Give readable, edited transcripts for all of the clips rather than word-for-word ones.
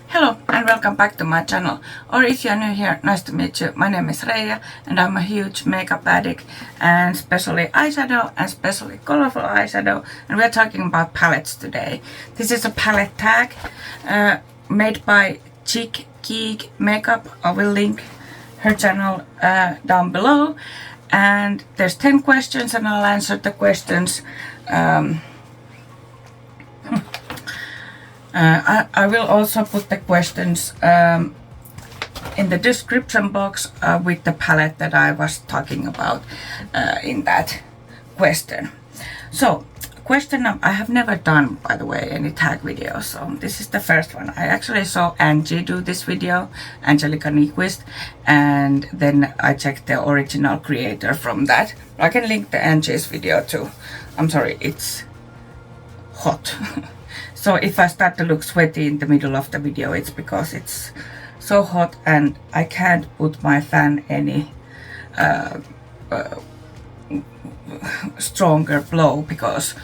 Hello and welcome back to my channel, or if you're new here, nice to meet you. My name is Reija and I'm a huge makeup addict, and especially eyeshadow and especially colorful eyeshadow, and we're talking about palettes today. This is a palette tag made by Chick Geek Makeup. I will link her channel down below, and there's 10 questions and I'll answer the questions. I will also put the questions in the description box with the palette that I was talking about in that question. So, I have never done, by the way, any tag videos, so this is the first one. I actually saw Angie do this video, Angelica Nyquist, and then I checked the original creator from that. I can link the Angie's video too. I'm sorry, it's hot. So if I start to look sweaty in the middle of the video, it's because it's so hot and I can't put my fan any stronger blow, because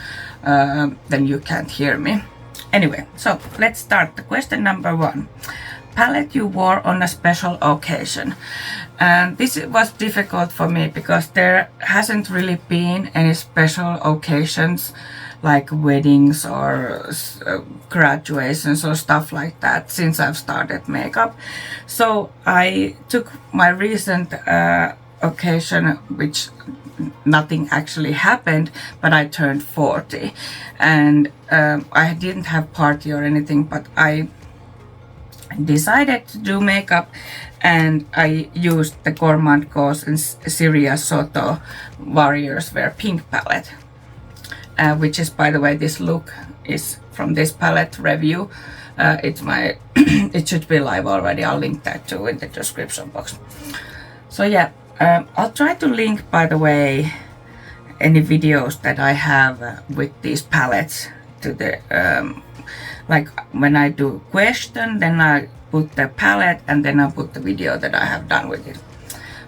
then you can't hear me. Anyway, so let's start. The question number 1. Palette you wore on a special occasion. And this was difficult for me because there hasn't really been any special occasions like weddings or graduations or stuff like that since I've started makeup. So I took my recent occasion, which nothing actually happened, but I turned 40, and I didn't have party or anything, but I decided to do makeup, and I used the Gourmande and Siria Soto Warriors Wear Pink palette, which is, by the way, this look is from this palette review. It's my it should be live already. I'll link that too in the description box. So yeah, I'll try to link, by the way, any videos that I have with these palettes to the like when I do question, then I put the palette and then I put the video that I have done with it.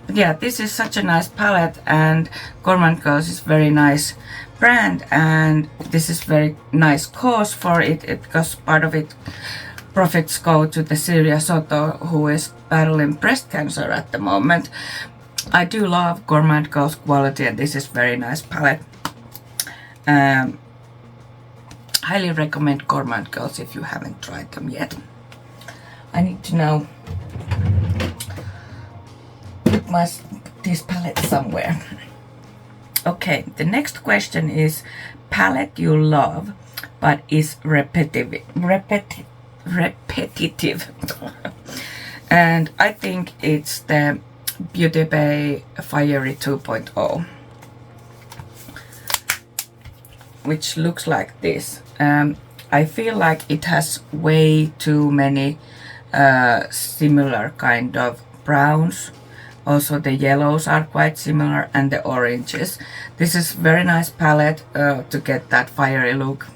But yeah, this is such a nice palette, and Gourmande is very nice brand, and this is very nice cause for it because part of it profits go to the Siria Soto, who is battling breast cancer at the moment. I do love Gourmande's quality, and this is very nice palette. Highly recommend Gourmande if you haven't tried them yet. I need to now put this palette somewhere. Okay, the next question is palette you love but is repetitive. And I think it's the Beauty Bay Fiery 2.0, which looks like this. I feel like it has way too many similar kind of browns. Also the yellows are quite similar, and the oranges. This is very nice palette to get that fiery look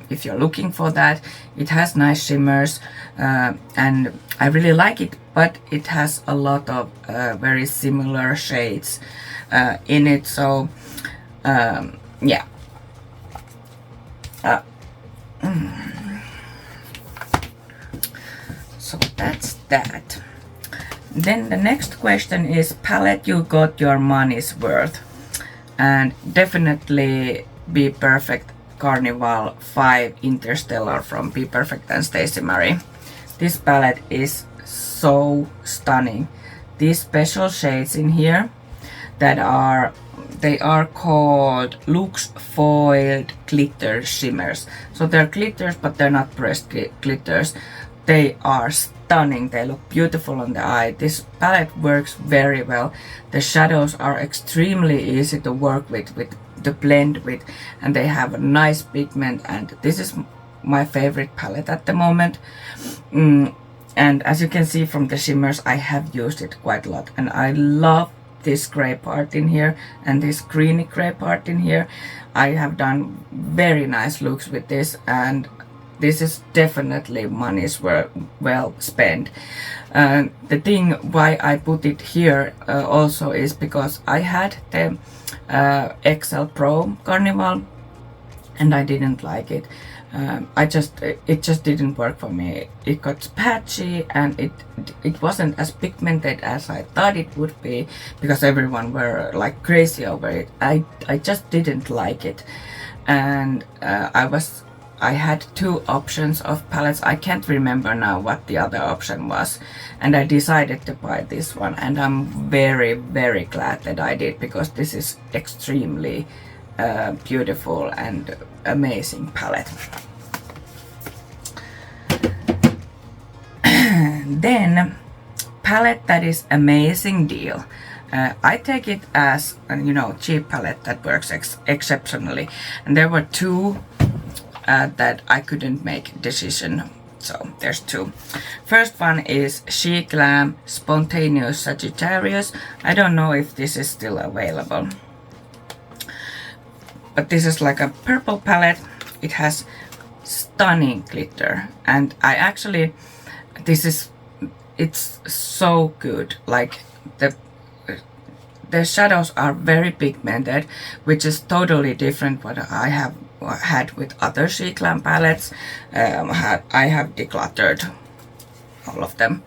if you're looking for that. It has nice shimmers and I really like it, but it has a lot of very similar shades in it. So yeah. So that's that. Then the next question is palette you got your money's worth, and definitely B.perfect Carnival 5 Interstellar from B.perfect and Stacey. This palette is so stunning. These special shades in here that are called Lux Foiled Glitter Shimmers. So they're glitters, but they're not pressed glitters. They are stunning. They look beautiful on the eye. This palette works very well. The shadows are extremely easy to work with to blend with, and they have a nice pigment, and this is my favorite palette at the moment. And as you can see from the shimmers, I have used it quite a lot, and I love this gray part in here and this greeny gray part in here. I have done very nice looks with this, and this is definitely money's well spent. The thing why I put it here also is because I had the XL Pro Carnival and I didn't like it. It just didn't work for me. It got patchy, and it wasn't as pigmented as I thought it would be, because everyone were like crazy over it. I just didn't like it, and I had two options of palettes. I can't remember now what the other option was, and I decided to buy this one, and I'm very, very glad that I did, because this is extremely beautiful and amazing palette. Then palette that is amazing deal. I take it as cheap palette that works exceptionally, and there were two that I couldn't make decision. So there's two. First one is Chic Glam Spontaneous Sagittarius. I don't know if this is still available, but this is like a purple palette. It has stunning glitter, and it's so good. Like the shadows are very pigmented, which is totally different what I have had with other Chic Glam palettes. I have decluttered all of them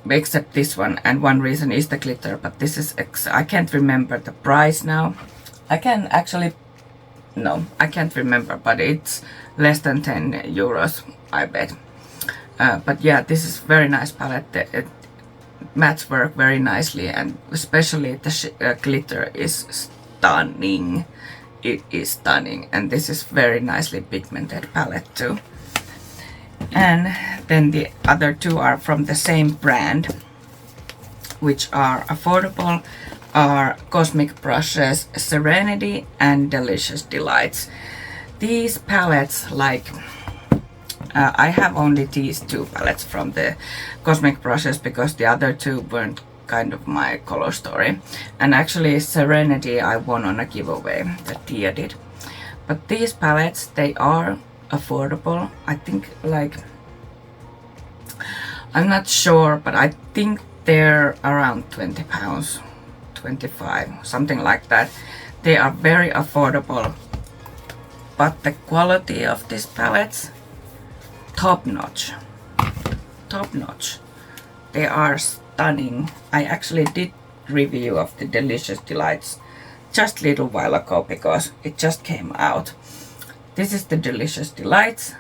except this one, and one reason is the glitter, but this is I can't remember the price now. I can't remember, but it's less than 10 euros, I bet. But yeah, this is very nice palette. Mattes work very nicely, and especially the glitter is stunning. It is stunning, and this is very nicely pigmented palette too. And then the other two are from the same brand, which are affordable, are Cosmic Brushes Serenity and Delicious Delights. These palettes, I have only these two palettes from the Cosmic Brushes, because the other two weren't kind of my color story. And actually Serenity I won on a giveaway that Tia did. But these palettes, they are affordable. I think I'm not sure, but I think they're around 20 pounds, 25, something like that. They are very affordable, but the quality of these palettes, top notch. They are stunning. I actually did review of the Delicious Delights just a little while ago, because it just came out. This is the Delicious Delights.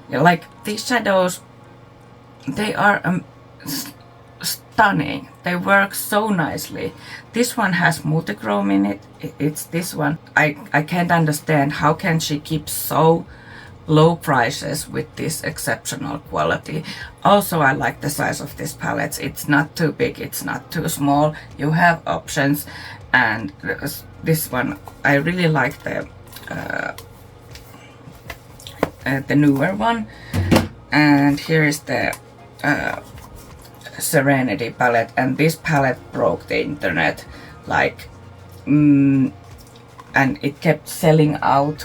Like these shadows, they are stunning. They work so nicely. This one has multichrome in it. It's this one. I can't understand how can she keep so low prices with this exceptional quality. Also, I like the size of this palette. It's not too big, it's not too small. You have options, and this one I really like the newer one. And here is the Serenity palette, and this palette broke the internet, and it kept selling out.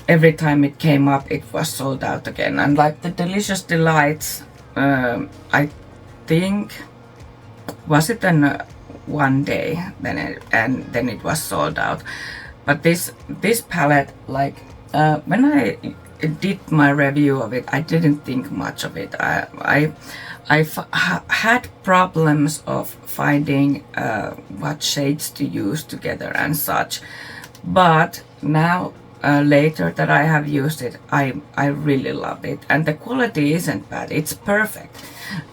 Every time it came up, it was sold out again. And like the Delicious Delights, I think, was it in one day, then it was sold out. But this palette, when I did my review of it, I didn't think much of it. I had problems of finding what shades to use together and such, but now later that I have used it, I really love it, and the quality isn't bad. It's perfect,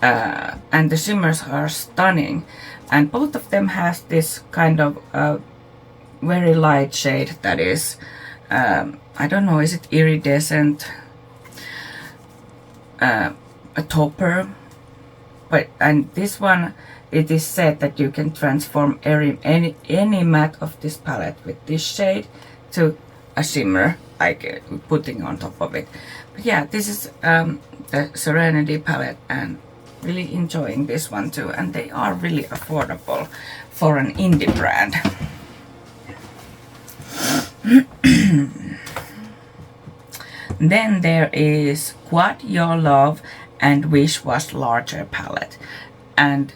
and the shimmers are stunning, and both of them has this kind of very light shade that is I don't know, is it iridescent, a topper, and this one, it is said that you can transform any matte of this palette with this shade to a shimmer, like putting on top of it. But yeah, this is the Serenity palette, and really enjoying this one too, and they are really affordable for an indie brand. Then there is What Your Love and Wish Was Larger palette, and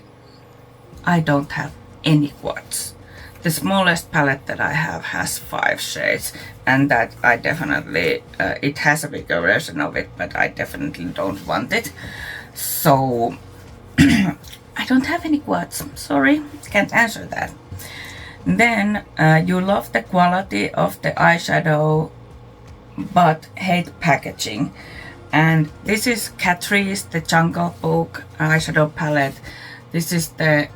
I don't have any quartz. the smallest palette that I have has 5 shades, and that I definitely, it has a bigger version of it, but I definitely don't want it. So I don't have any quotes, sorry, can't answer that. Then you love the quality of the eyeshadow but hate packaging. And this is Catrice, the Jungle Book eyeshadow palette. This is the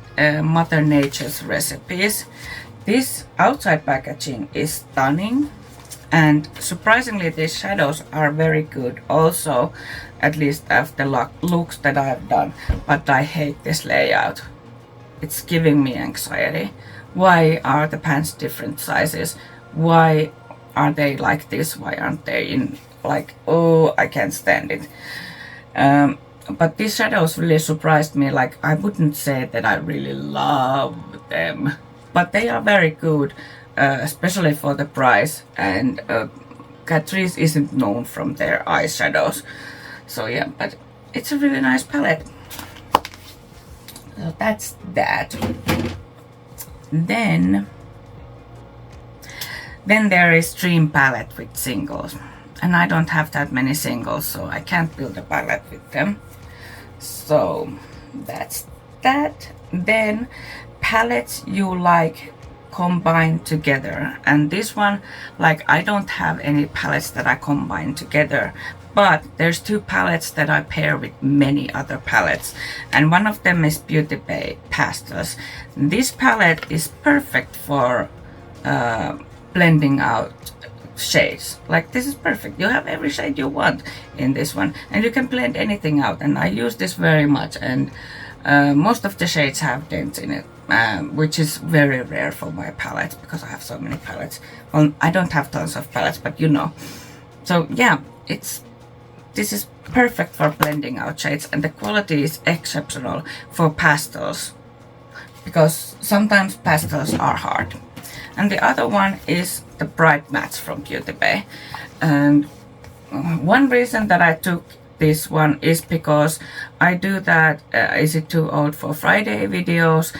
Mother Nature's recipes. This outside packaging is stunning, and surprisingly these shadows are very good also, at least after looks that I've done, but I hate this layout. It's giving me anxiety. Why are the pants different sizes? Why are they like this? Why aren't they in like, oh, I can't stand it. But these shadows really surprised me. Like, I wouldn't say that I really love them, but they are very good, especially for the price. And Catrice isn't known from their eyeshadows, so yeah, but it's a really nice palette. So that's that. Then there is Dream palette with singles, and I don't have that many singles, so I can't build a palette with them. So that's that. Then palettes you like combined together, and this one, like, I don't have any palettes that I combine together, but there's 2 palettes that I pair with many other palettes, and one of them is Beauty Bay Pastels. This palette is perfect for blending out shades. Like, this is perfect. You have every shade you want in this one, and you can blend anything out, and I use this very much, and most of the shades have dents in it, which is very rare for my palettes because I have so many palettes. Well, I don't have tons of palettes, but you know. So yeah, this is perfect for blending out shades, and the quality is exceptional for pastels, because sometimes pastels are hard. And the other one is the Bright Mattes from Beauty Bay. And one reason that I took this one is because I do that Is It Too Old for Friday videos.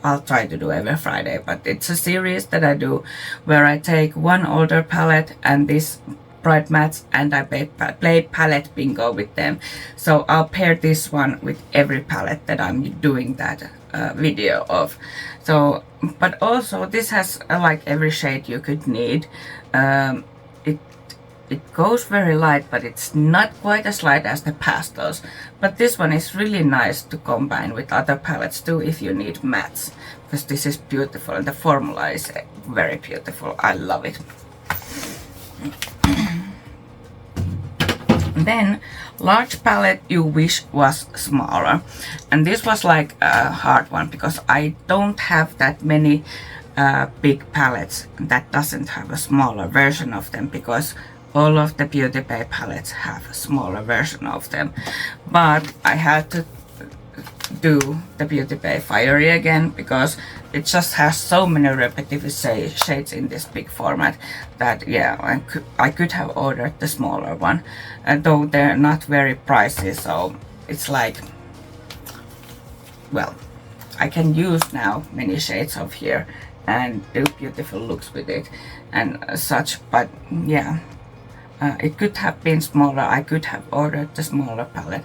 I'll try to do every Friday, but it's a series that I do where I take one older palette and this Bright Mattes, and I play palette bingo with them. So I'll pair this one with every palette that I'm doing that video of. So, but also this has like every shade you could need. It goes very light, but it's not quite as light as the pastels. But this one is really nice to combine with other palettes too if you need mattes, because this is beautiful and the formula is very beautiful. I love it. Then large palette you wish was smaller, and this was like a hard one because I don't have that many big palettes that doesn't have a smaller version of them, because all of the Beauty Bay palettes have a smaller version of them. But I had to do the Beauty Bay Fiery again because it just has so many repetitive shades in this big format that, yeah, I could have ordered the smaller one, though they're not very pricey. So it's like, well, I can use now many shades of here and do beautiful looks with it and such. But yeah, it could have been smaller. I could have ordered the smaller palette.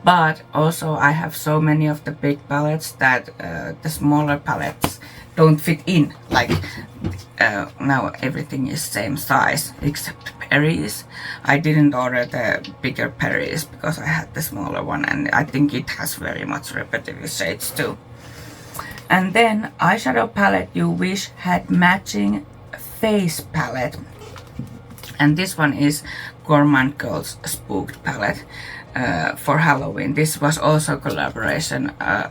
But also I have so many of the big palettes that the smaller palettes don't fit in. Like now everything is same size except Paris. I didn't order the bigger Paris because I had the smaller one, and I think it has very much repetitive shades too. And then eyeshadow palette you wish had matching face palette. And this one is Gourmande Girls Spooked palette. For Halloween. This was also collaboration,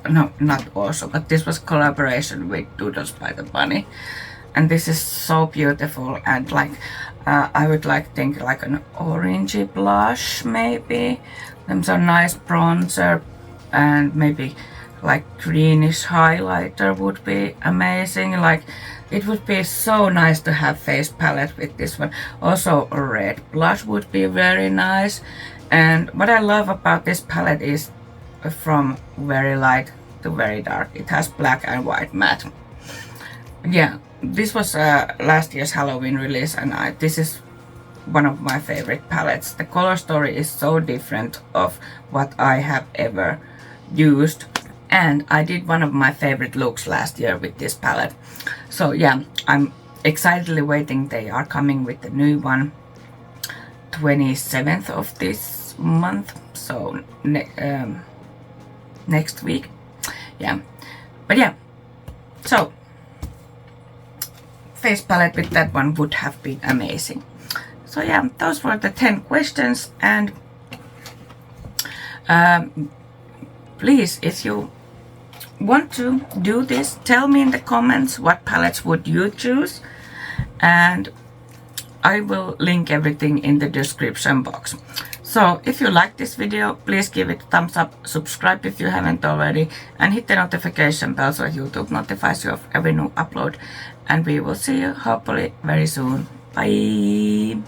no, not also, but this was collaboration with Doodles by the Bunny, and this is so beautiful. And like I would like think like an orangey blush, maybe some nice bronzer, and maybe like greenish highlighter would be amazing. Like, it would be so nice to have face palette with this one. Also a red blush would be very nice. And what I love about this palette is from very light to very dark. It has black and white matte. yeah, this was last year's Halloween release, and this is one of my favorite palettes. The color story is so different of what I have ever used, and I did one of my favorite looks last year with this palette. So yeah, I'm excitedly waiting. They are coming with the new one 27th of this month, so next week. Yeah, but yeah, so face palette with that one would have been amazing. So yeah, those were the 10 questions, and please, if you want to do this, tell me in the comments what palettes would you choose, and I will link everything in the description box. So if you like this video, please give it a thumbs up, subscribe if you haven't already, and hit the notification bell so YouTube notifies you of every new upload. And we will see you hopefully very soon. Bye!